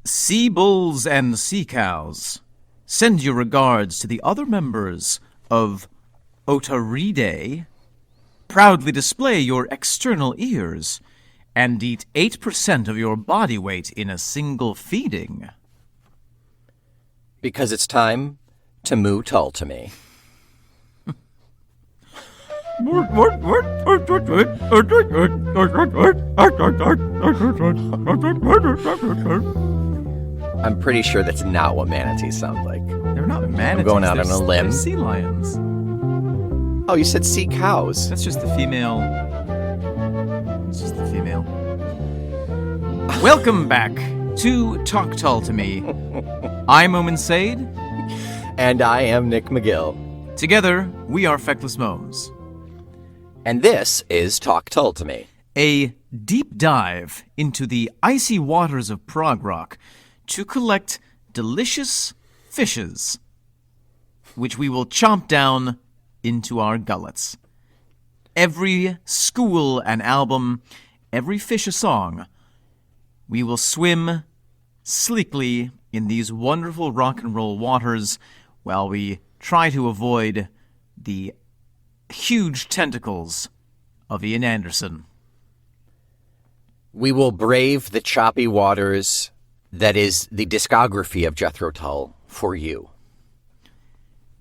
Sea bulls and sea cows, send your regards to the other members of Otaridae. Proudly display your external ears and eat 8% of your body weight in a single feeding. Because it's time to moo Tull to me. I'm pretty sure that's not what manatees sound like. They're not manatees. I'm going out on a limb. They're sea lions. Oh, you said sea cows. That's just the female. It's just the female. Welcome back to Talk Tull to Me. I'm Omen Sade. And I am Nick McGill. Together, we are Feckless Momes. And this is Talk Tull to Me. A deep dive into the icy waters of Prog Rock to collect delicious fishes, which we will chomp down into our gullets. Every school an album, every fish a song. We will swim sleekly in these wonderful rock and roll waters while we try to avoid the huge tentacles of Ian Anderson. We will brave the choppy waters that is the discography of Jethro Tull for you.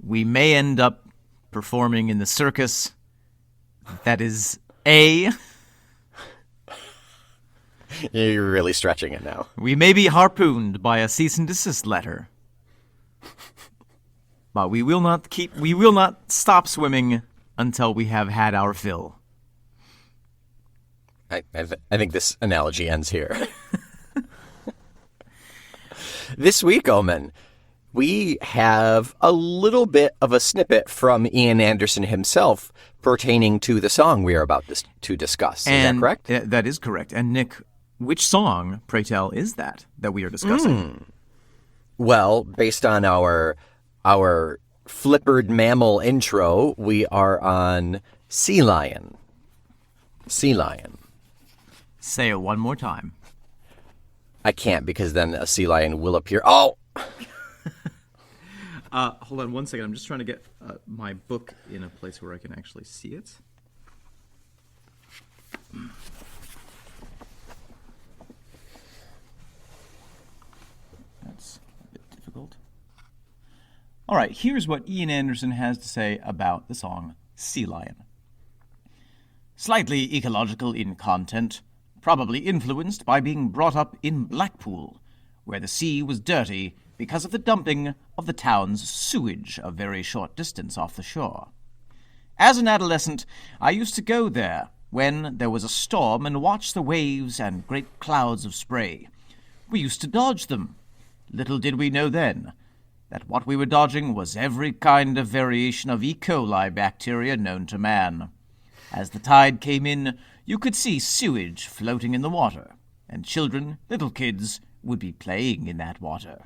We may end up performing in the circus. That is A. You're really stretching it now. We may be harpooned by a cease and desist letter. But we will not stop swimming until we have had our fill. I think this analogy ends here. This week, Omen, we have a little bit of a snippet from Ian Anderson himself pertaining to the song we are about to discuss. Is that correct? That is correct. And Nick, which song, pray tell, is that we are discussing? Well, based on our flippered mammal intro, we are on Sealion. Sealion. Say it one more time. I can't because then a sea lion will appear. Oh! Hold on one second. I'm just trying to get my book in a place where I can actually see it. That's a bit difficult. All right, here's what Ian Anderson has to say about the song Sea Lion. Slightly ecological in content, probably influenced by being brought up in Blackpool, where the sea was dirty because of the dumping of the town's sewage a very short distance off the shore. As an adolescent, I used to go there when there was a storm and watch the waves and great clouds of spray. We used to dodge them. Little did we know then that what we were dodging was every kind of variation of E. coli bacteria known to man. As the tide came in, you could see sewage floating in the water, and children, little kids, would be playing in that water.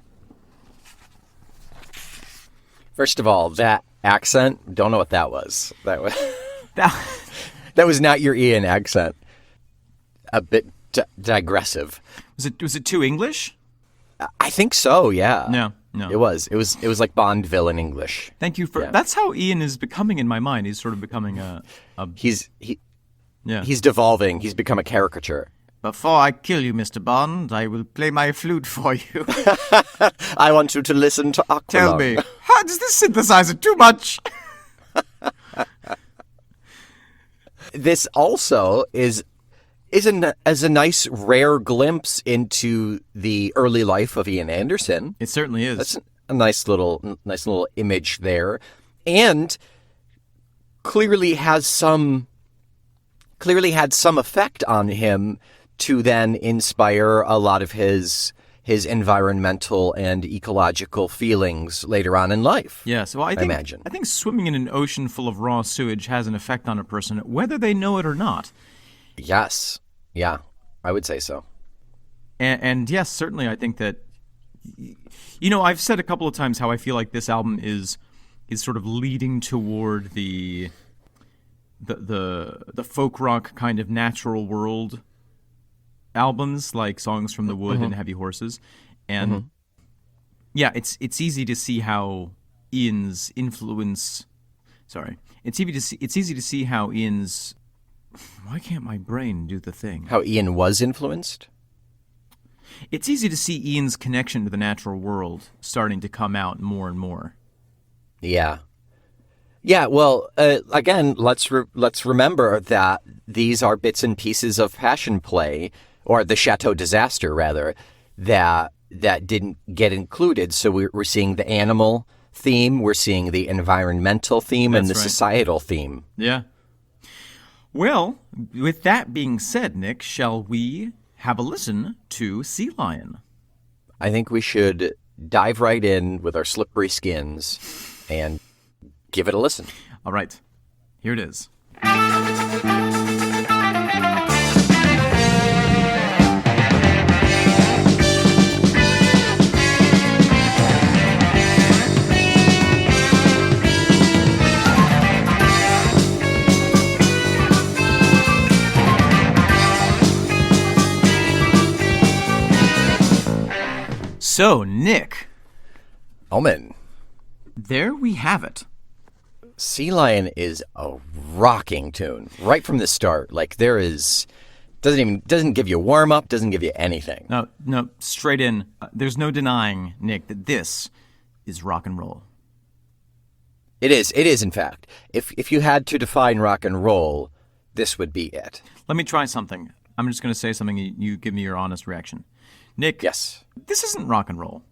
First of all, that accent, don't know what that was. That was not your Ian accent. A bit digressive. Was it too English? I think so, yeah. No. It was like Bond villain English. Thank you for... Yeah. That's how Ian is becoming in my mind. He's sort of becoming He's devolving. He's become a caricature. Before I kill you, Mr. Bond, I will play my flute for you. I want you to listen to Aqualung. Tell me, how does this synthesizer too much? This also is a nice rare glimpse into the early life of Ian Anderson. It certainly is. That's a nice little image there, and clearly had some effect on him to then inspire a lot of his environmental and ecological feelings later on in life. Yeah, so I think swimming in an ocean full of raw sewage has an effect on a person, whether they know it or not. Yes. Yeah, I would say so. And yes, certainly I think that, I've said a couple of times how I feel like this album is sort of leading toward the folk rock kind of natural world albums, like Songs from the Wood and Heavy Horses. And yeah, it's easy to see how Ian's influence. Sorry, it's easy to see how Ian's. Why can't my brain do the thing? How Ian was influenced? It's easy to see Ian's connection to the natural world starting to come out more and more. Yeah. Yeah, well, again, let's remember that these are bits and pieces of Passion Play, or the Chateau Disaster, rather, that didn't get included. So we're seeing the animal theme, we're seeing the environmental theme, and the societal theme. Yeah. Well, with that being said, Nick, shall we have a listen to Sealion? I think we should dive right in with our slippery skins and give it a listen. All right. Here it is. So, Nick. Omen. There we have it. Sealion is a rocking tune right from the start. Like doesn't give you a warm up, doesn't give you anything. No, straight in. There's no denying, Nick, that this is rock and roll. It is in fact. If you had to define rock and roll, this would be it. Let me try something. I'm just going to say something. You give me your honest reaction. Nick. Yes. This isn't rock and roll.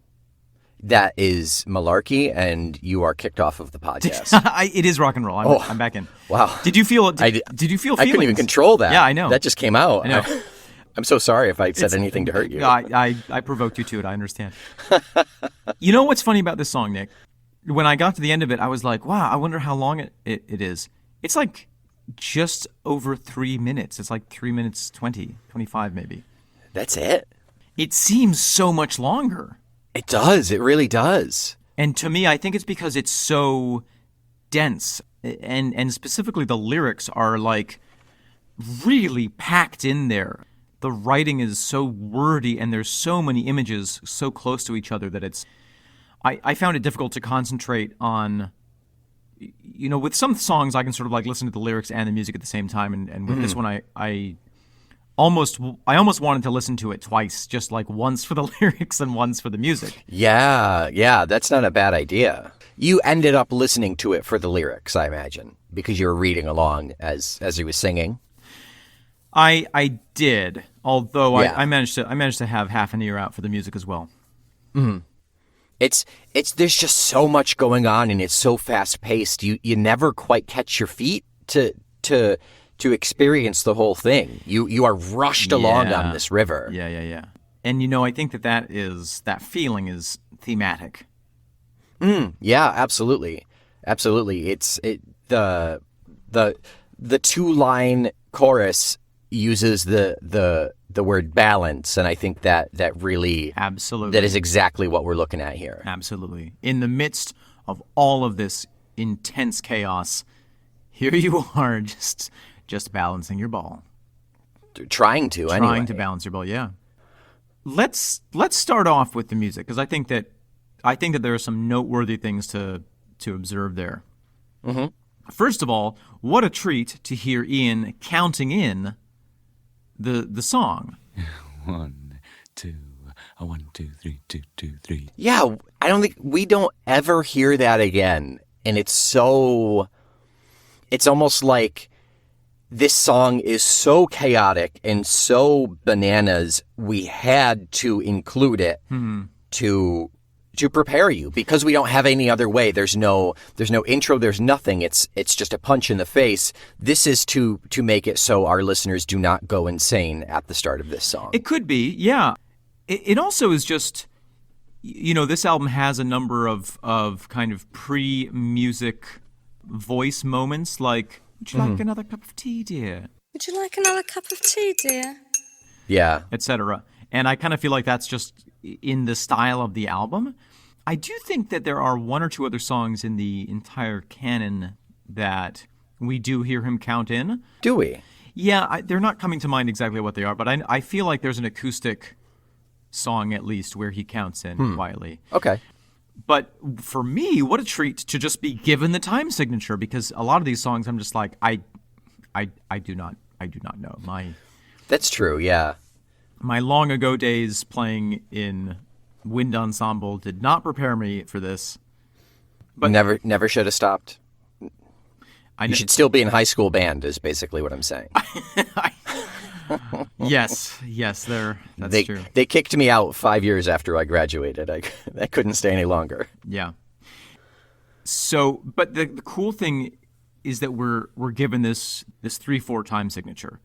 That is malarkey, and you are kicked off of the podcast. It is rock and roll. I'm back in. Wow. Did you feel? Did you feel? Feelings? I couldn't even control that. Yeah, I know. That just came out. I know. I'm so sorry if I said anything to hurt you. I provoked you to it. I understand. You know what's funny about this song, Nick? When I got to the end of it, I was like, wow, I wonder how long it is. It's like just over 3 minutes. It's like 3 minutes 25 maybe. That's it? It seems so much longer. It does. It really does. And to me, I think it's because it's so dense. And specifically the lyrics are like really packed in there. The writing is so wordy and there's so many images so close to each other that it's... I found it difficult to concentrate on... You know, with some songs I can sort of like listen to the lyrics and the music at the same time. And with this one, I almost wanted to listen to it twice, just like once for the lyrics and once for the music. Yeah, that's not a bad idea. You ended up listening to it for the lyrics, I imagine, because you were reading along as he was singing. I did, although yeah. I managed to have half an ear out for the music as well. Mm-hmm. It's there's just so much going on and it's so fast paced. You never quite catch your feet to experience the whole thing. You are rushed along on this river. Yeah. And you know, I think that feeling is thematic. Yeah, absolutely. It's the 2-line chorus uses the word balance, and I think that really absolutely that is exactly what we're looking at here. Absolutely. In the midst of all of this intense chaos, here you are just balancing your ball. Trying to balance your ball, yeah. Let's start off with the music, because I think that there are some noteworthy things to observe there. Mm-hmm. First of all, what a treat to hear Ian counting in the song. 1, 2, 1, 2, 3, 2, 2, 3. Yeah, I don't think we don't ever hear that again, and it's almost like this song is so chaotic and so bananas. We had to include it to prepare you, because we don't have any other way. There's no intro, there's nothing. It's just a punch in the face. This is to make it so our listeners do not go insane at the start of this song. It could be, yeah. It also is just, you know, this album has a number of kind of pre-music voice moments, like, would you like another cup of tea, dear? Would you like another cup of tea, dear? Yeah. Etc. And I kind of feel like that's just in the style of the album. I do think that there are one or two other songs in the entire canon that we do hear him count in. Do we? Yeah, they're not coming to mind exactly what they are, but I feel like there's an acoustic song at least where he counts in quietly. Okay. But for me, what a treat to just be given the time signature, because a lot of these songs I'm just like, I do not know. That's true, yeah. My long ago days playing in wind ensemble did not prepare me for this. But Never should have stopped. You should still be in high school band is basically what I'm saying. Yes, that's true. They kicked me out 5 years after I graduated. I couldn't stay any longer. Yeah. So, but the cool thing is that we're given this 3/4 time signature.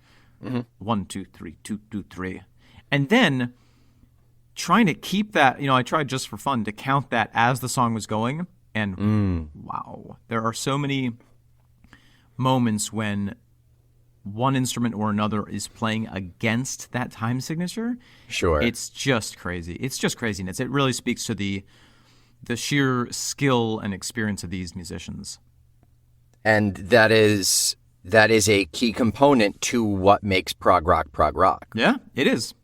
1, 2, 3, 2, 2, 3. And then trying to keep that, I tried just for fun to count that as the song was going. And wow, there are so many moments when one instrument or another is playing against that time signature. Sure. It's just crazy. It's just craziness. It really speaks to the sheer skill and experience of these musicians. And that is a key component to what makes prog rock. Yeah, it is.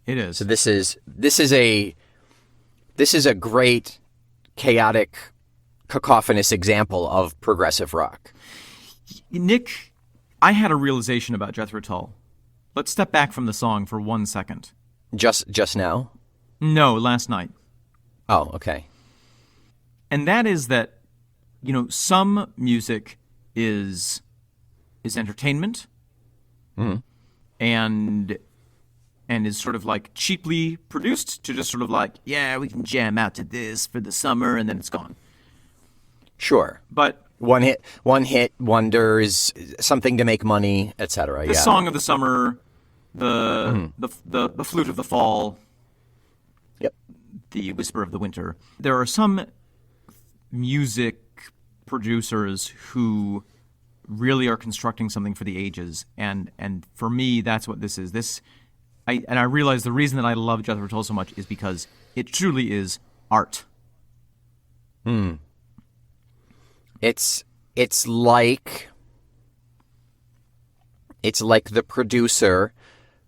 It is. So this is a great chaotic cacophonous example of progressive rock. Nick, I had a realization about Jethro Tull. Let's step back from the song for 1 second. Just now? No, last night. Oh, okay. And that is that, some music is entertainment and is sort of like cheaply produced to just sort of like, yeah, we can jam out to this for the summer and then it's gone. Sure. But one hit wonders, something to make money, etc. The song of the summer, the flute of the fall, yep, the whisper of the winter. There are some music producers who really are constructing something for the ages, and for me, that's what this is. I realize the reason that I love Jethro Tull so much is because it truly is art. It's like the producer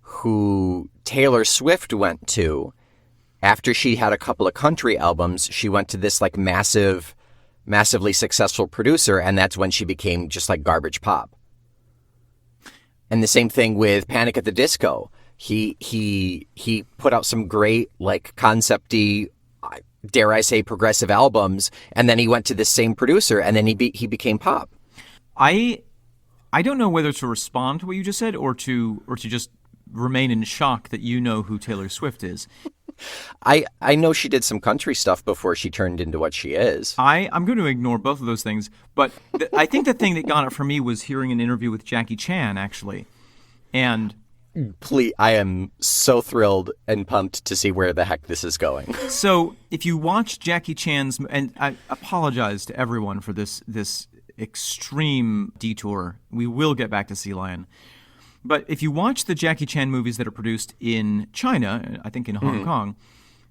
who Taylor Swift went to after she had a couple of country albums. She went to this like massively successful producer, and that's when she became just like garbage pop. And the same thing with Panic at the Disco. He put out some great like concept-y, dare I say, progressive albums, and then he went to this same producer, and then he became pop. I don't know whether to respond to what you just said or to just remain in shock that you know who Taylor Swift is. I know she did some country stuff before she turned into what she is. I'm going to ignore both of those things, but I think the thing that got it for me was hearing an interview with Jackie Chan, actually. And please, I am so thrilled and pumped to see where the heck this is going. So if you watch Jackie Chan's, and I apologize to everyone for this extreme detour, we will get back to Sealion. But if you watch the Jackie Chan movies that are produced in China, I think in Hong Kong,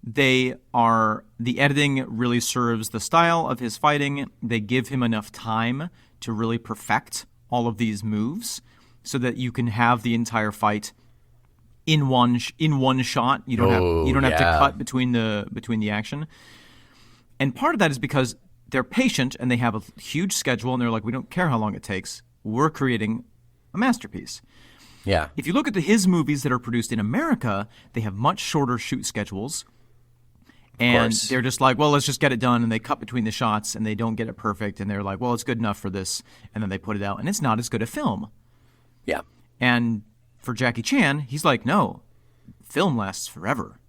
the editing really serves the style of his fighting. They give him enough time to really perfect all of these moves so that you can have the entire fight in one shot. You don't have to cut between the action. And part of that is because they're patient and they have a huge schedule, and they're like, we don't care how long it takes. We're creating a masterpiece. Yeah. If you look at his movies that are produced in America, they have much shorter shoot schedules. And they're just like, well, let's just get it done. And they cut between the shots and they don't get it perfect. And they're like, well, it's good enough for this. And then they put it out. And it's not as good a film. Yeah. And for Jackie Chan, he's like, no, film lasts forever.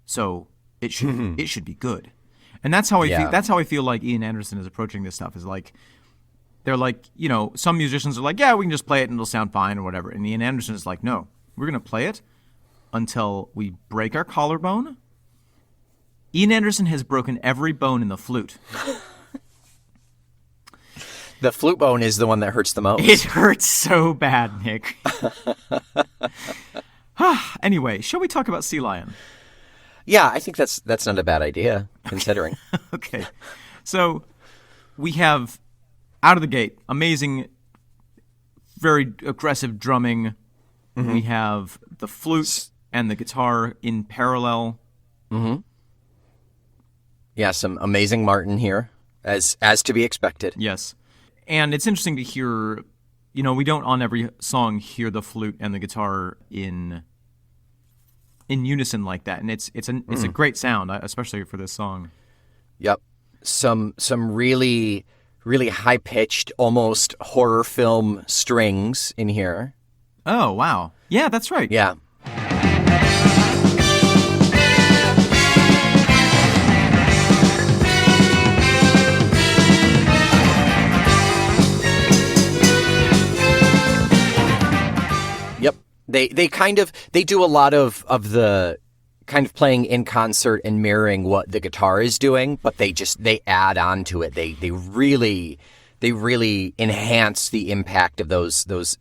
So it should be good. And that's how I feel. That's how I feel like Ian Anderson is approaching this stuff, is like, they're like, some musicians are like, yeah, we can just play it and it'll sound fine or whatever. And Ian Anderson is like, no, we're going to play it until we break our collarbone. Ian Anderson has broken every bone in the flute. The flute bone is the one that hurts the most. It hurts so bad, Nick. Anyway, shall we talk about Sealion? Yeah, I think that's not a bad idea, considering. Okay. So we have, out of the gate, amazing, very aggressive drumming. We have the flute and the guitar in parallel. Mm-hmm. Yeah, some amazing Martin here, as to be expected. Yes. And it's interesting to hear, we don't on every song hear the flute and the guitar in unison like that. And it's a great sound, especially for this song. Yep. Some really, really high-pitched, almost horror film strings in here. Oh, wow. Yeah, that's right. Yeah. Yep. They do a lot of the kind of playing in concert and mirroring what the guitar is doing, but they add on to it. They really enhance the impact of those those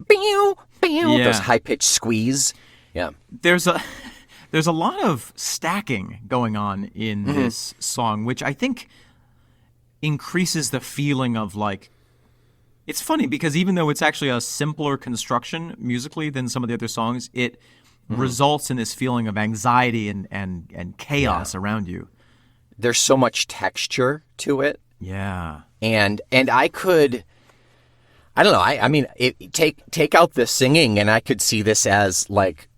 high pitched squeeze. Yeah. There's a lot of stacking going on in this song, which I think increases the feeling of like. It's funny because even though it's actually a simpler construction musically than some of the other songs, it results in this feeling of anxiety and chaos around you. There's so much texture to it. Yeah. And I don't know. I mean, take out the singing, and I could see this as like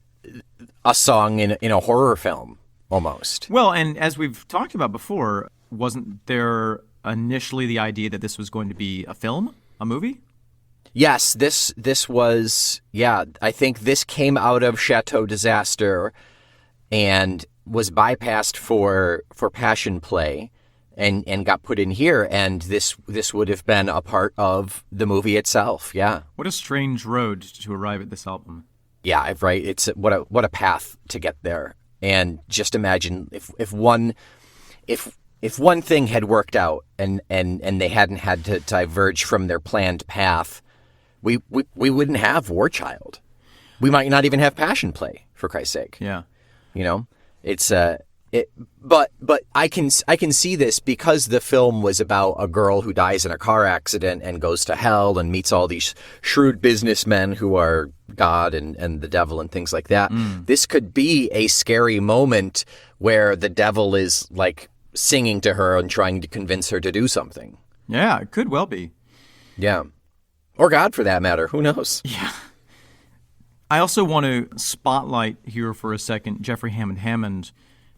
a song in a horror film almost. Well, and as we've talked about before, wasn't there initially the idea that this was going to be a film, a movie? Yes, this was, I think this came out of Chateau Disaster and was bypassed for Passion Play and got put in here, and this would have been a part of the movie itself, yeah. What a strange road to arrive at this album. Yeah, right. It's what a path to get there. And just imagine if one thing had worked out and they hadn't had to diverge from their planned path, we wouldn't have War Child. We might not even have Passion Play, for Christ's sake. Yeah. It's but I can see this because the film was about a girl who dies in a car accident and goes to hell and meets all these shrewd businessmen who are God and the devil and things like that. This could be a scary moment where the devil is like singing to her and trying to convince her to do something. Yeah, it could well be. Yeah. Or God, for that matter. Who knows? Yeah. I also want to spotlight here for a second Jeffrey Hammond.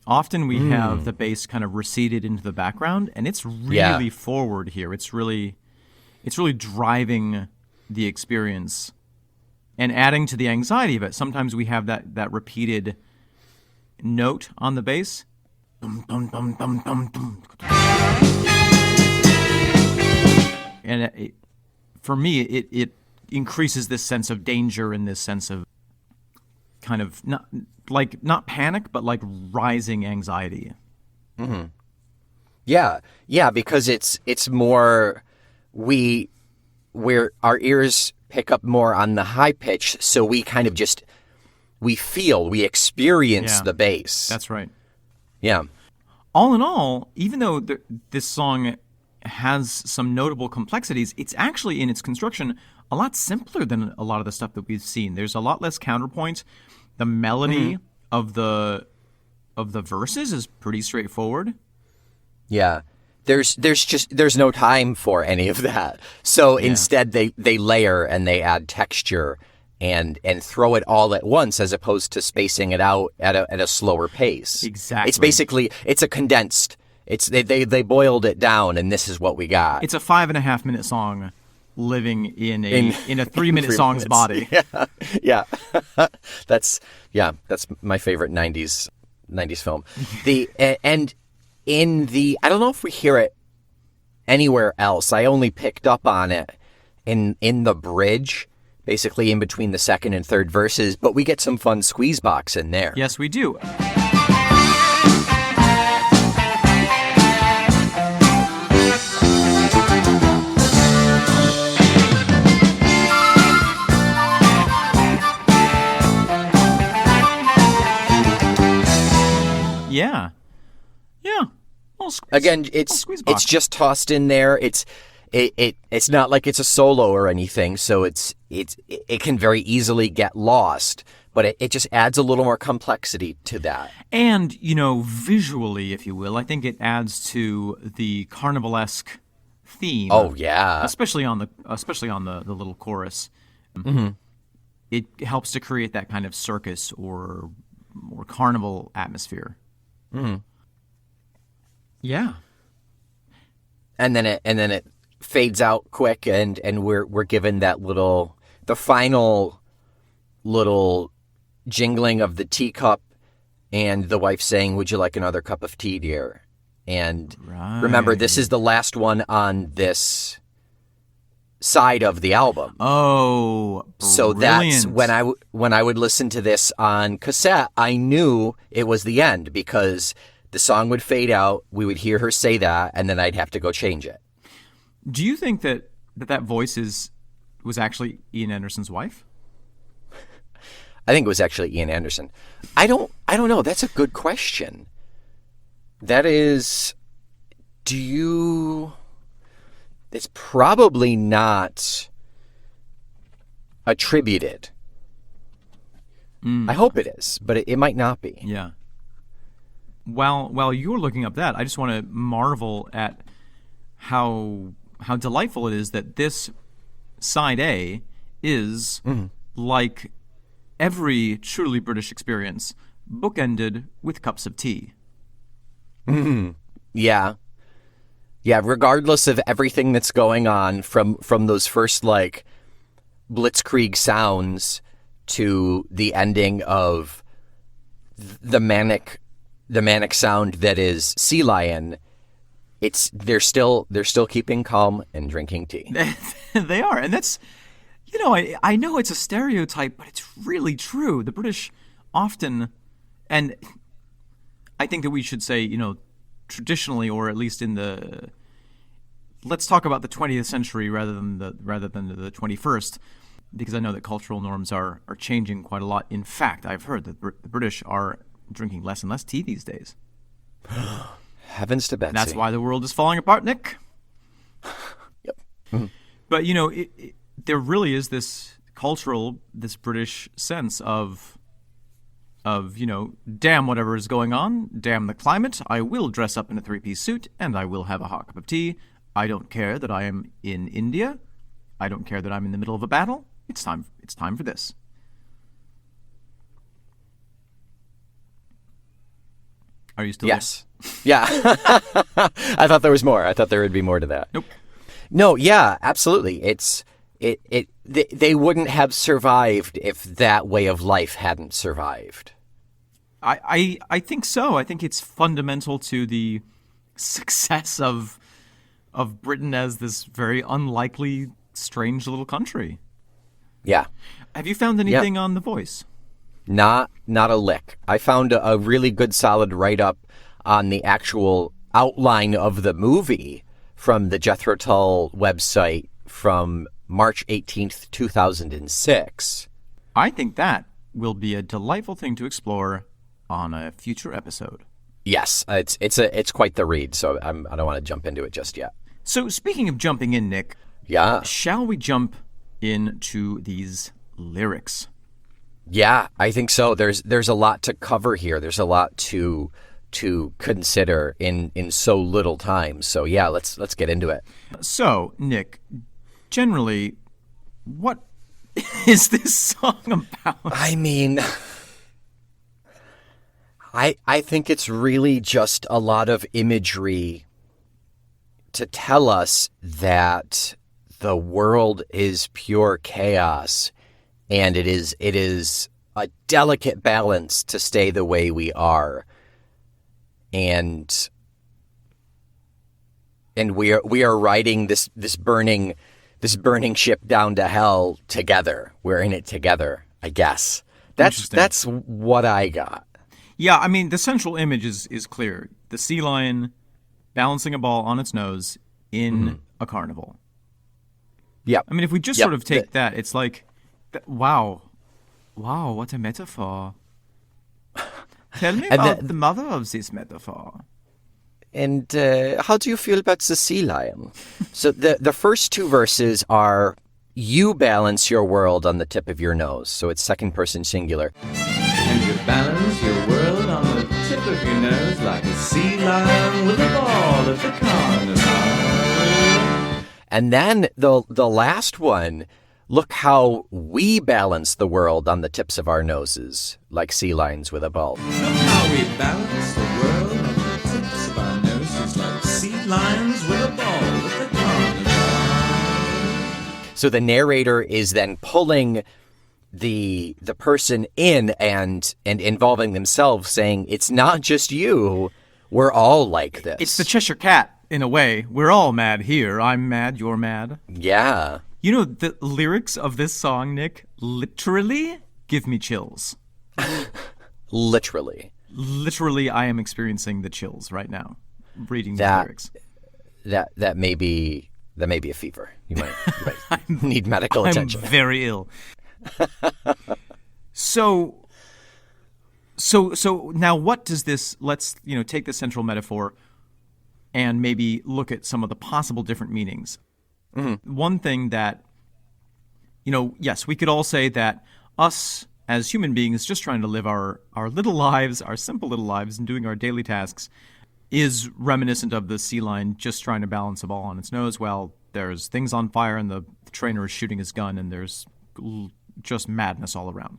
Often we have the bass kind of receded into the background, and it's really forward here. It's really driving the experience and adding to the anxiety of it. Sometimes we have that repeated note on the bass. Dum, dum, dum, dum, dum, dum. And for me, it increases this sense of danger and this sense of kind of not panic, but like rising anxiety. Mm-hmm. Yeah, because it's more where our ears pick up more on the high pitch, so we kind of just we experience the bass. That's right. Yeah. All in all, even though this song has some notable complexities, it's actually, in its construction, a lot simpler than a lot of the stuff that we've seen. There's a lot less counterpoint. The melody of the verses is pretty straightforward. Yeah. There's no time for any of that. So instead they layer and they add texture and throw it all at once as opposed to spacing it out at a slower pace. Exactly. It's a condensed. They boiled it down, and this is what we got. It's a 5.5 minute song living in a 3-minute song's body. Yeah. That's my favorite 90s film. I don't know if we hear it anywhere else. I only picked up on it in the bridge, basically in between the second and third verses, but we get some fun squeeze box in there. Yes, we do. Yeah. Again, it's just tossed in there. It's not like it's a solo or anything, so it can very easily get lost. but it just adds a little more complexity to that. And, visually, if you will, I think it adds to the carnivalesque theme. Oh, yeah. Especially on the little chorus. Mm-hmm. It helps to create that kind of circus or carnival atmosphere. Mm-hmm. Yeah. And then it fades out quick, and we're given the final little jingling of the teacup, and the wife saying, "Would you like another cup of tea, dear?" And remember, this is the last one on this side of the album. Oh, so brilliant. That's when I would listen to this on cassette, I knew it was the end, because the song would fade out, we would hear her say that, and then I'd have to go change it. Do you think that voice was actually Ian Anderson's wife? I think it was actually Ian Anderson. I don't know. That's a good question. That is, it's probably not attributed. I hope it is, but it might not be. Yeah. While you're looking up that, I just want to marvel at how delightful it is that this side A is like every truly British experience, bookended with cups of tea. Mm-hmm. Yeah. Yeah, regardless of everything that's going on from those first blitzkrieg sounds to the ending of the manic sound that is Sealion, they're still keeping calm and drinking tea. They are, and that's I know it's a stereotype, but it's really true. The British often, and I think that we should say, traditionally, or at least let's talk about the 20th century rather than the 21st, because I know that cultural norms are changing quite a lot. In fact, I've heard that the British are drinking less and less tea these days. Heavens to Betsy. That's why the world is falling apart, Nick. Yep. Mm-hmm. But, there really is this British sense of, damn whatever is going on, damn the climate, I will dress up in a three-piece suit, and I will have a hot cup of tea. I don't care that I am in India. I don't care that I'm in the middle of a battle. It's time for this. Are you still Yes. Yeah. I thought there was more. I thought there would be more to that. Nope. No, yeah, absolutely. They wouldn't have survived if that way of life hadn't survived. I think so. I think it's fundamental to the success of Britain as this very unlikely, strange little country. Yeah. Have you found anything on The Voice? Not a lick. I found a really good solid write-up on the actual outline of the movie from the Jethro Tull website from March 18th, 2006. I think that will be a delightful thing to explore on a future episode. Yes, it's quite the read, so I don't want to jump into it just yet. So speaking of jumping in, Nick, shall we jump into these lyrics? Yeah, I think so. There's a lot to cover here. There's a lot to consider in so little time. So yeah, let's get into it. So, Nick, generally, what is this song about? I mean, I think it's really just a lot of imagery to tell us that the world is pure chaos, and it is a delicate balance to stay the way we are, and we are riding this burning ship down to hell together. We're in it together, I guess. That's what I got. Yeah, I mean, the central image is clear. The sea lion balancing a ball on its nose in a carnival. Yeah. I mean, if we just sort of take that, it's like, wow, what a metaphor. Tell me about the mother of this metaphor. And how do you feel about the sea lion? So the first two verses are You balance your world on the tip of your nose, so it's second person singular. And you balance your world on the tip of your nose like a sea lion with a ball at the carnival. And then the last one, look how we balance the world on the tips of our noses, like sea lions with a ball. Look how we balance the world on the tips of our noses like sea lions with a ball at the carnival. So the narrator is then pulling the person in and involving themselves, saying, it's not just you, we're all like this. It's the Cheshire Cat, in a way. We're all mad here. I'm mad, you're mad. Yeah. You know, the lyrics of this song, Nick, literally give me chills. Literally. Literally, I am experiencing the chills right now, reading the lyrics. That may be a fever. You might need medical attention. I'm very ill. So now what does this, let's, take the central metaphor and maybe look at some of the possible different meanings. Mm-hmm. One thing that, yes, we could all say that us as human beings just trying to live our little lives, our simple little lives, and doing our daily tasks is reminiscent of the sea lion just trying to balance a ball on its nose while there's things on fire and the trainer is shooting his gun and there's just madness all around.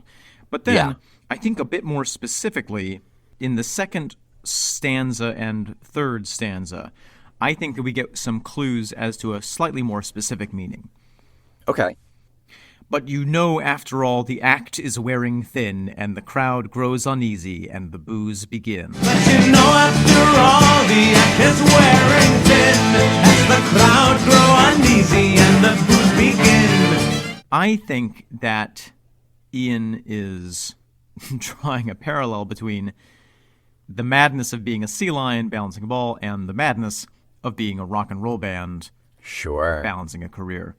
But then I think a bit more specifically in the second stanza and third stanza, I think that we get some clues as to a slightly more specific meaning. Okay. But after all, the act is wearing thin, and the crowd grows uneasy, and the boos begin. But after all, the act is wearing thin, as the crowd grow uneasy, and the boos begin. I think that Ian is drawing a parallel between the madness of being a sea lion balancing a ball and the madness of being a rock and roll band balancing a career.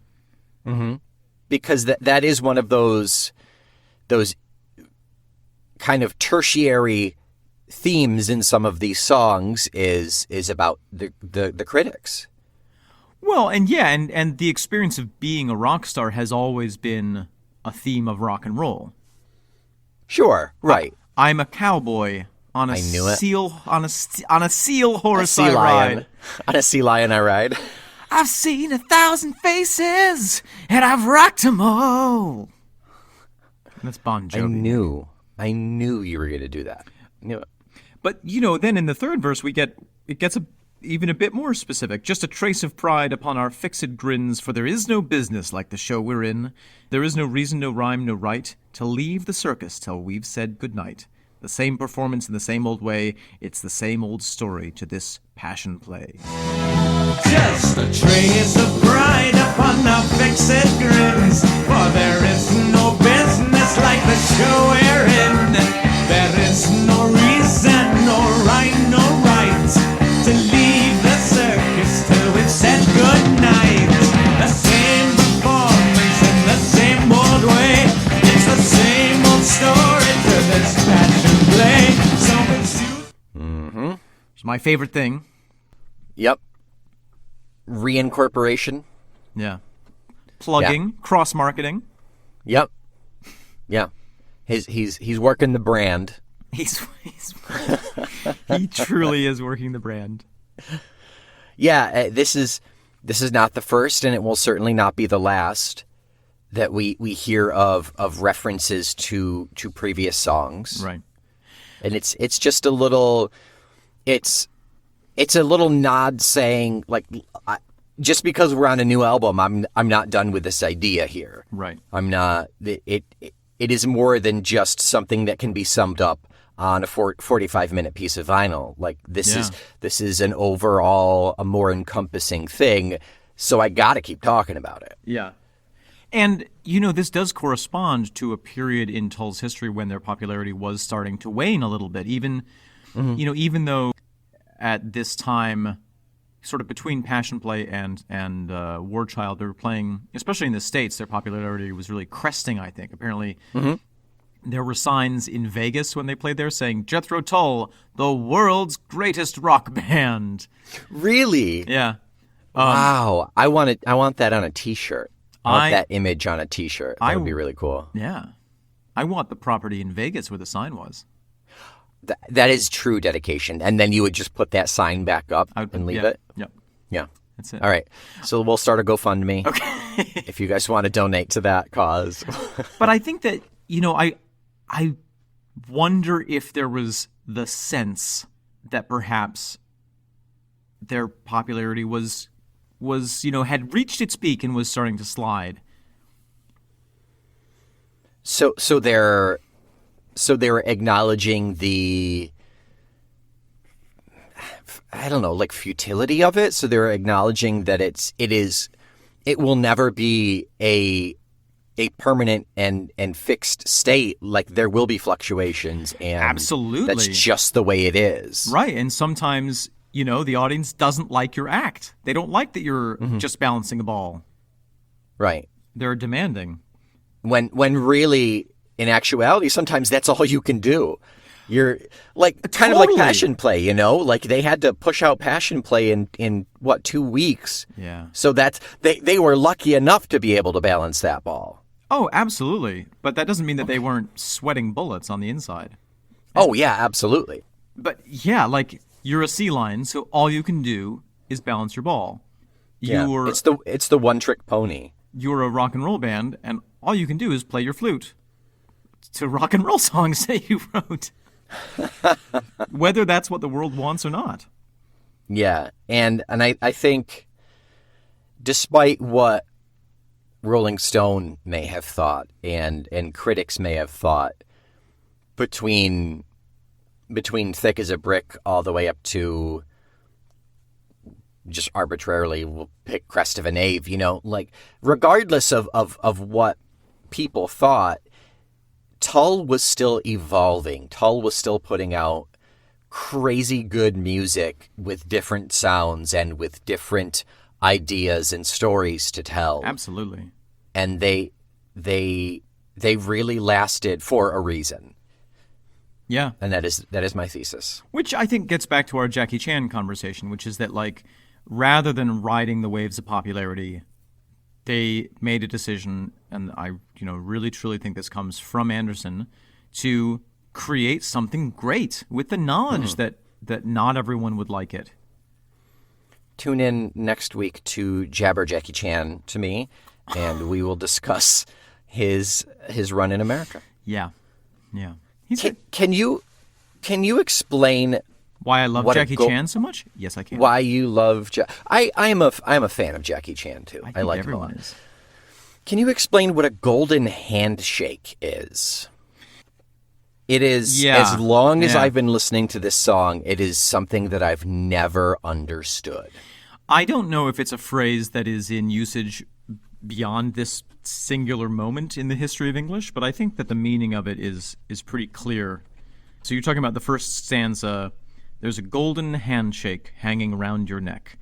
Mm-hmm. Because that is one of those kind of tertiary themes in some of these songs is about the critics. Well, and the experience of being a rock star has always been a theme of rock and roll. Sure, right. I'm a cowboy on a seal horse I ride. On a sea lion I ride. I've seen 1,000 faces, and I've rocked them all. That's Bon Jovi. I knew you were going to do that. I knew it. But, then in the third verse, it gets even a bit more specific. Just a trace of pride upon our fixed grins, for there is no business like the show we're in. There is no reason, no rhyme, no right, to leave the circus till we've said goodnight. The same performance in the same old way, it's the same old story to this passion play. Just a trace of pride upon our fixed grins, for there is no business like the show we're in. There is no reason, no right, to leave the circus till we've said goodnight. The same performance in the same old way, it's the same old story to this passion play. So it's you. Mm-hmm. It's my favorite thing. Yep. Reincorporation. Yeah. Plugging, cross-marketing. Yep. Yeah. He's working the brand. He truly is working the brand. Yeah, this is not the first, and it will certainly not be the last that we hear of references to previous songs. Right. And it's just a little it's a little nod saying, like, just because we're on a new album, I'm not done with this idea here. Right. I'm not. It is more than just something that can be summed up on a 45-minute piece of vinyl. Like, this is an overall, a more encompassing thing. So I got to keep talking about it. Yeah. And, this does correspond to a period in Tull's history when their popularity was starting to wane a little bit. Even, even though at this time, sort of between Passion Play and War Child, they were playing, especially in the States, their popularity was really cresting, I think. Apparently, there were signs in Vegas when they played there saying, Jethro Tull, the world's greatest rock band. Really? Yeah. Wow. I want that on a T-shirt. I want that image on a T-shirt. That would be really cool. Yeah. I want the property in Vegas where the sign was. That is true dedication. And then you would just put that sign back up and leave it? Yep. Yeah. That's it. All right. So we'll start a GoFundMe. Okay. If you guys want to donate to that cause. But I think that, I wonder if there was the sense that perhaps their popularity was had reached its peak and was starting to slide. So they're acknowledging the, I don't know, like futility of it. So they're acknowledging that it will never be a permanent and fixed state. Like there will be fluctuations, and absolutely, that's just the way it is. Right, and sometimes the audience doesn't like your act. They don't like that you're just balancing a ball. Right. They're demanding. When really, in actuality, sometimes that's all you can do. You're like kind of like passion play, like they had to push out passion play in 2 weeks. Yeah. So that's they were lucky enough to be able to balance that ball. Oh, absolutely. But that doesn't mean that they weren't sweating bullets on the inside. Oh yeah, absolutely. But yeah, like you're a Sealion, so all you can do is balance your ball. It's the one trick pony. You're a rock and roll band, and all you can do is play your flute to rock and roll songs that you wrote. Whether that's what the world wants or not. Yeah, and I think despite what Rolling Stone may have thought and critics may have thought, between Thick as a Brick all the way up to just arbitrarily we'll pick Crest of a Knave, like regardless of what people thought, Tull was still evolving. Tull was still putting out crazy good music with different sounds and with different ideas and stories to tell. Absolutely. And they really lasted for a reason. Yeah. And that is my thesis. Which I think gets back to our Jackie Chan conversation, which is that rather than riding the waves of popularity, they made a decision, and I really truly think this comes from Anderson, to create something great with the knowledge that not everyone would like it. Tune in next week to Jabber Jackie Chan to me, and we will discuss his run in America. Yeah. Can you explain why I love Jackie Chan so much? Yes, I can. Why you love I am a fan of Jackie Chan too. I like everyone him a lot. Is. Can you explain what a golden handshake is? It is, as long as I've been listening to this song, it is something that I've never understood. I don't know if it's a phrase that is in usage beyond this singular moment in the history of English, but I think that the meaning of it is pretty clear. So you're talking about the first stanza. There's a golden handshake hanging around your neck.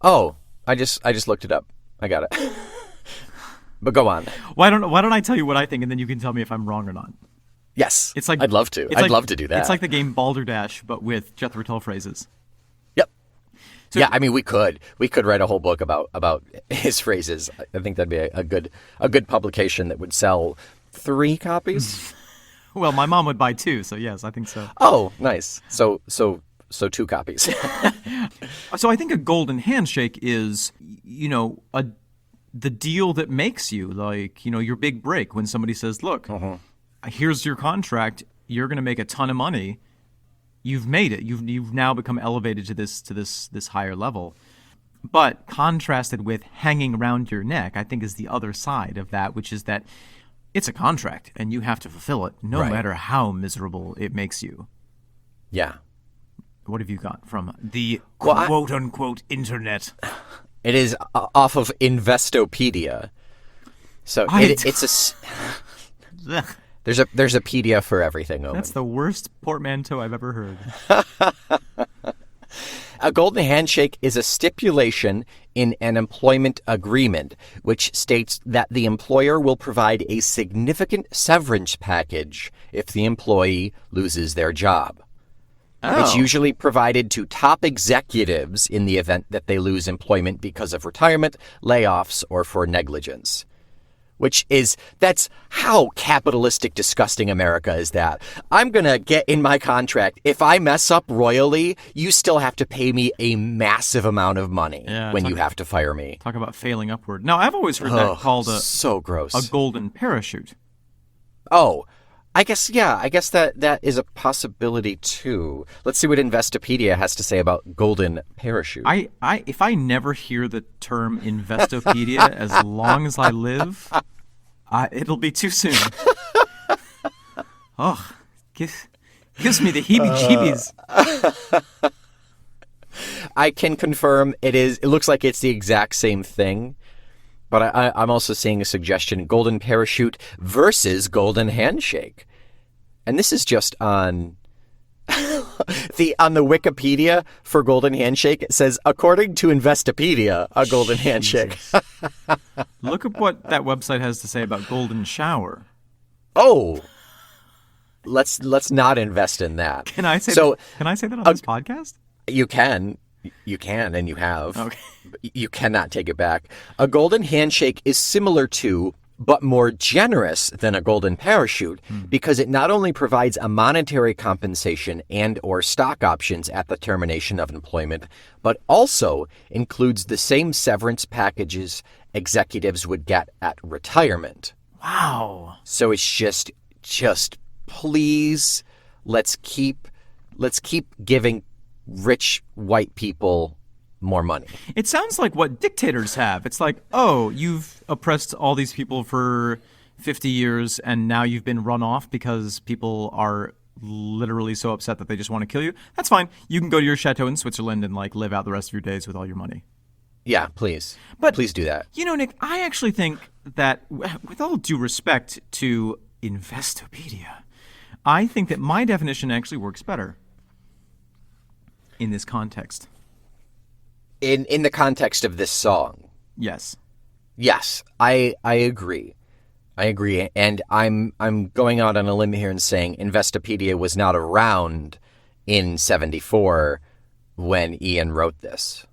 Oh, I just looked it up. I got it. But go on. Why don't I tell you what I think, and then you can tell me if I'm wrong or not? Yes. It's like I'd love to. I'd love to do that. It's like the game Balderdash, but with Jethro Tull phrases. Yep. So, yeah, I mean, we could write a whole book about his phrases. I think that'd be a good publication that would sell 3 copies. Well, my mom would buy 2, so yes, I think so. Oh, nice. So 2 copies. So I think a golden handshake is, the deal that makes you, your big break when somebody says, look, here's your contract, you're going to make a ton of money. You've made it. You've now become elevated to this higher level. But contrasted with hanging around your neck, I think is the other side of that, which is that it's a contract and you have to fulfill it no matter how miserable it makes you. Yeah. What have you got from the quote-unquote internet? It is off of Investopedia. So it's a... There's a pedia for everything, Owen. That's the worst portmanteau I've ever heard. A golden handshake is a stipulation in an employment agreement which states that the employer will provide a significant severance package if the employee loses their job. It's usually provided to top executives in the event that they lose employment because of retirement, layoffs, or for negligence. That's how capitalistic, disgusting America is that. I'm going to get in my contract, if I mess up royally, you still have to pay me a massive amount of money when you have to fire me. Talk about failing upward. Now, I've always heard that called so gross. A golden parachute. Oh, I guess that is a possibility too. Let's see what Investopedia has to say about golden parachute. If I never hear the term Investopedia as long as I live, it'll be too soon. Oh, gives me the heebie-jeebies. I can confirm it looks like it's the exact same thing. But I'm also seeing a suggestion, golden parachute versus golden handshake. And this is just on on the Wikipedia for golden handshake. It says, according to Investopedia, a golden handshake. Look at what that website has to say about golden shower. Oh, let's not invest in that. Can I say that on this podcast? You can. You can, and you have. Okay. You cannot take it back. A golden handshake is similar to, but more generous than a golden parachute because it not only provides a monetary compensation and or stock options at the termination of employment, but also includes the same severance packages executives would get at retirement. Wow. So it's just please, let's keep giving rich white people more money. It sounds like what dictators have. It's like, oh, you've oppressed all these people for 50 years and now you've been run off because people are literally so upset that they just want to kill you. That's fine. You can go to your chateau in Switzerland and live out the rest of your days with all your money. Yeah, please. But please do that. You know, Nick, I actually think that with all due respect to Investopedia, I think that my definition actually works better in this context. In the context of this song. Yes. Yes, I agree. And I'm going out on a limb here and saying Investopedia was not around in 1974 when Ian wrote this.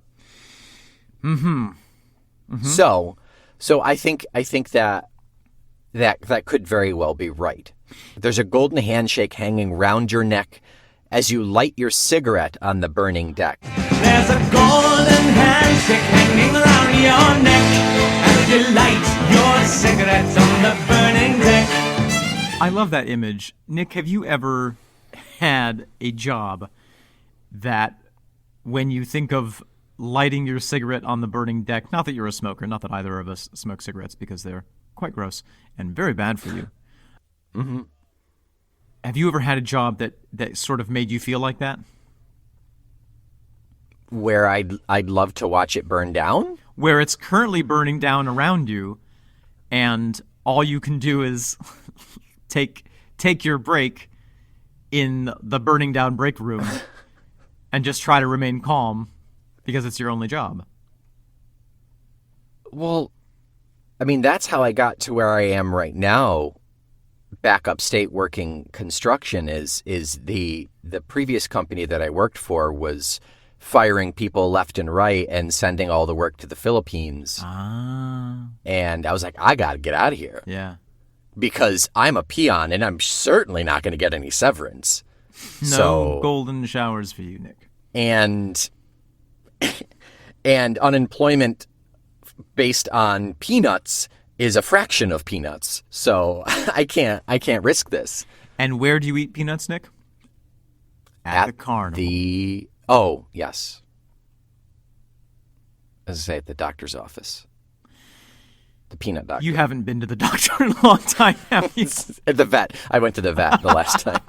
So I think that could very well be right. There's a golden handshake hanging round your neck as you light your cigarette on the burning deck. There's a golden handshake hanging around your neck as you light your cigarette on the burning deck. I love that image. Nick, have you ever had a job that when you think of lighting your cigarette on the burning deck, not that you're a smoker, not that either of us smoke cigarettes because they're quite gross and very bad for you. Mm-hmm. Have you ever had a job that sort of made you feel like that? Where I'd love to watch it burn down? Where it's currently burning down around you, and all you can do is take your break in the burning down break room and just try to remain calm because it's your only job. Well, I mean, that's how I got to where I am right now. Back upstate working construction is the previous company that I worked for was firing people left and right and sending all the work to the Philippines. And I was like, I got to get out of here. Yeah. Because I'm a peon and I'm certainly not going to get any severance. No golden showers for you, Nick. And unemployment based on peanuts is a fraction of peanuts. So I can't risk this. And where do you eat peanuts, Nick? At the carnival. Oh, yes. As I say, at the doctor's office. The peanut doctor. You haven't been to the doctor in a long time, have you? At the vet. I went to the vet the last time.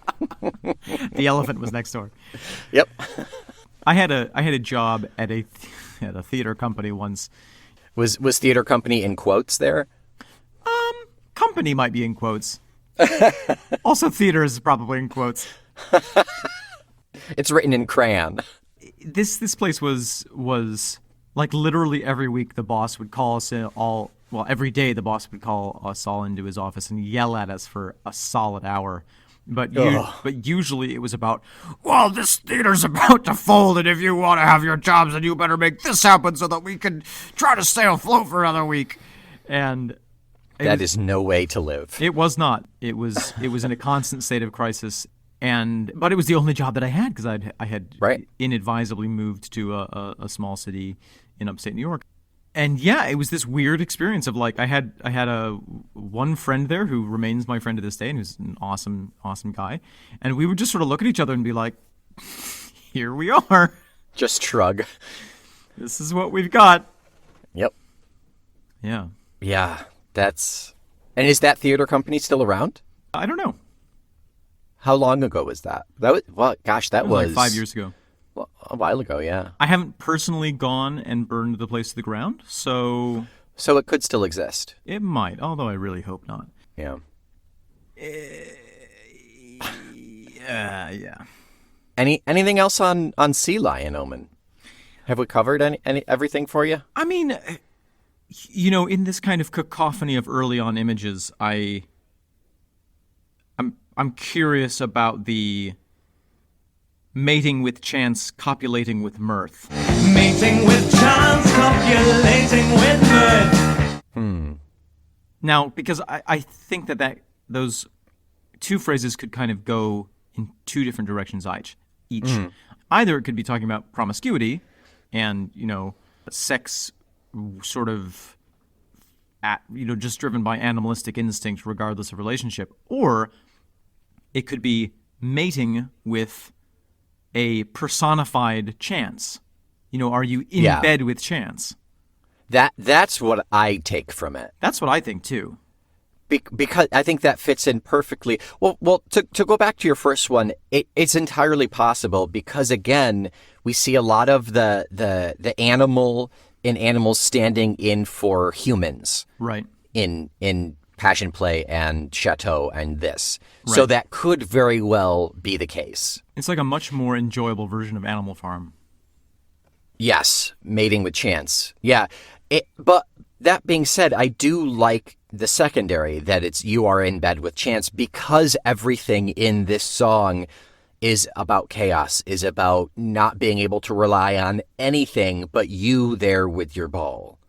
The elephant was next door. Yep. I had a job at a theater company once. Was theater company in quotes there? Company might be in quotes. Also, theater is probably in quotes. It's written in crayon. This place was like literally every week the boss would call us all. Well, every day the boss would call us all into his office and yell at us for a solid hour But usually it was about, well, this theater's about to fold, and if you want to have your jobs, then you better make this happen so that we can try to stay afloat for another week. And that is no way to live. It was not. It was in a constant state of crisis, but it was the only job that I had because I had inadvisably moved to a small city in upstate New York. And yeah, it was this weird experience of like I had one friend there who remains my friend to this day and who's an awesome guy, and we would just sort of look at each other and be like, "Here we are." Just shrug. This is what we've got. Yep. Yeah. Yeah, and is that theater company still around? I don't know. How long ago was that? That was like 5 years ago. Well, a while ago, yeah. I haven't personally gone and burned the place to the ground, so it could still exist. It might, although I really hope not. Yeah. Yeah. Anything else on Sealion, Omen? Have we covered everything for you? I mean, in this kind of cacophony of early on images, I'm curious about the mating with chance, copulating with mirth. Mating with chance, copulating with mirth. Now, because I think that those two phrases could kind of go in two different directions each. Either it could be talking about promiscuity and, sex sort of just driven by animalistic instinct regardless of relationship, or it could be mating with a personified chance. Are you in bed with chance? That's what I take from it. That's what I think too. Because I think that fits in perfectly. Well, to go back to your first one, it's entirely possible because again, we see a lot of the animal in animals standing in for humans. Right. In Passion Play and Chateau and this. Right. So that could very well be the case. It's like a much more enjoyable version of Animal Farm. Yes, mating with chance. Yeah. But that being said, I do like the secondary, that it's you are in bed with chance, because everything in this song is about chaos, is about not being able to rely on anything but you there with your ball.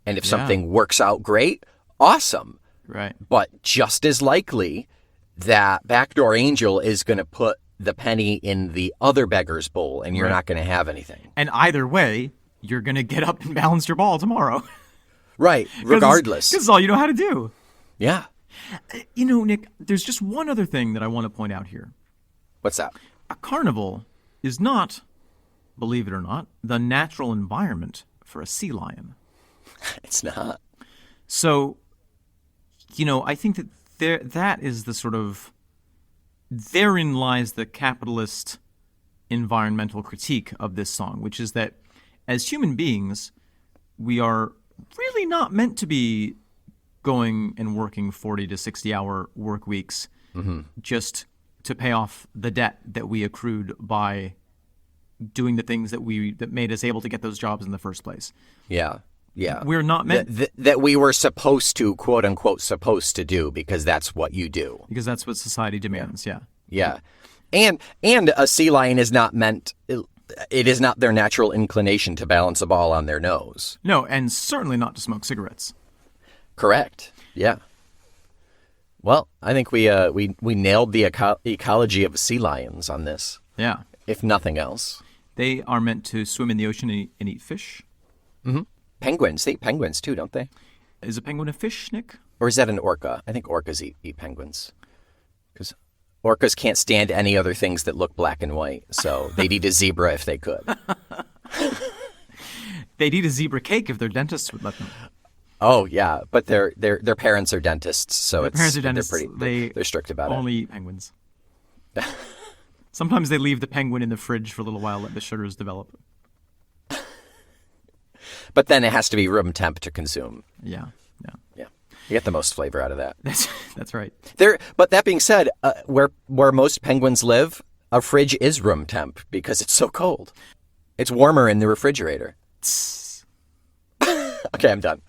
And if something works out great, awesome. Right. But just as likely, that backdoor angel is going to put the penny in the other beggar's bowl, and you're not going to have anything. And either way, you're going to get up and balance your ball tomorrow. Right, regardless. Because it's all you know how to do. Yeah. Nick, there's just one other thing that I want to point out here. What's that? A carnival is not, believe it or not, the natural environment for a sea lion. It's not. So, I think that that is the sort of, therein lies the capitalist environmental critique of this song, which is that as human beings, we are really not meant to be going and working 40 to 60-hour work weeks just to pay off the debt that we accrued by doing the things that made us able to get those jobs in the first place. Yeah. Yeah. We're not meant... that we were supposed to, quote unquote, supposed to do, because that's what you do. Because that's what society demands, yeah. Yeah. And a sea lion is not meant... It is not their natural inclination to balance a ball on their nose. No, and certainly not to smoke cigarettes. Correct. Yeah. Well, I think we nailed the ecology of sea lions on this. Yeah. If nothing else. They are meant to swim in the ocean and eat fish. Mm-hmm. Penguins. They eat penguins too, don't they? Is a penguin a fish, Nick? Or is that an orca? I think orcas eat penguins. Because orcas can't stand any other things that look black and white, so they'd eat a zebra if they could. They'd eat a zebra cake if their dentists would let them. Oh yeah, but their parents are dentists, so their parents are dentists. They're strict about it. Only eat penguins. Sometimes they leave the penguin in the fridge for a little while, let the sugars develop. But then it has to be room temp to consume. Yeah. You get the most flavor out of that. That's right. But that being said, where most penguins live, a fridge is room temp because it's so cold. It's warmer in the refrigerator. Okay, I'm done.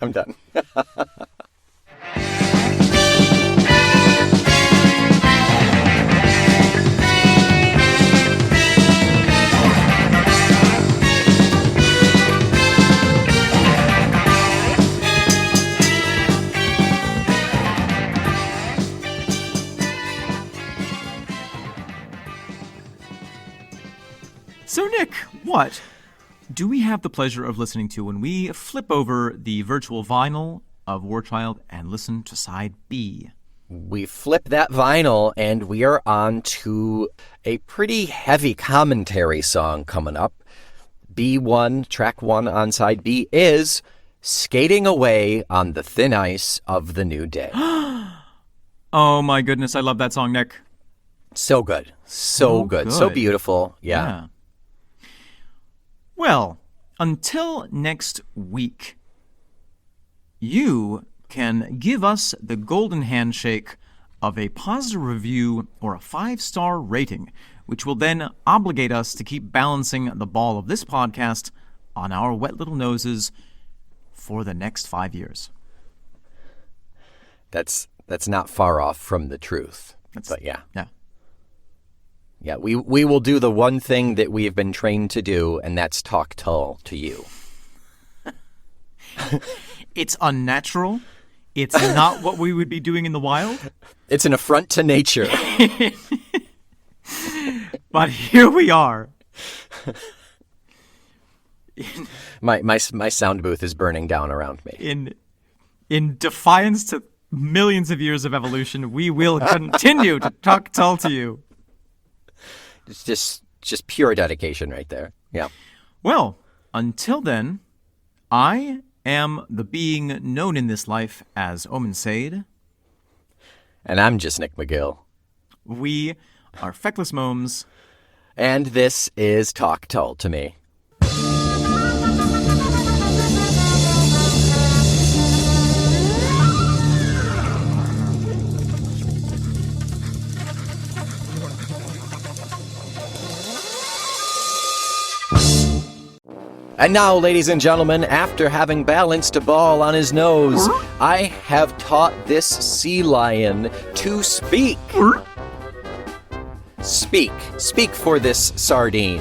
what do we have the pleasure of listening to when we flip over the virtual vinyl of War Child and listen to side B? We flip that vinyl and we are on to a pretty heavy commentary song coming up. B1, track 1 on side B is Skating Away on the Thin Ice of the New Day. Oh my goodness, I love that song, Nick. So good. So good. So beautiful. Yeah. Well, until next week, you can give us the golden handshake of a positive review or a 5-star rating, which will then obligate us to keep balancing the ball of this podcast on our wet little noses for the next 5 years. That's not far off from the truth. But yeah. Yeah, we will do the one thing that we have been trained to do, and that's talk Tull to you. It's unnatural. It's not what we would be doing in the wild. It's an affront to nature. But here we are. My sound booth is burning down around me. In defiance to millions of years of evolution, we will continue to talk Tull to you. It's just pure dedication right there. Yeah. Well, until then, I am the being known in this life as Omen Said. And I'm just Nick McGill. We are Feckless Momes. And this is Talk Tull to Me. And now, ladies and gentlemen, after having balanced a ball on his nose, I have taught this Sealion to speak. Speak for this sardine.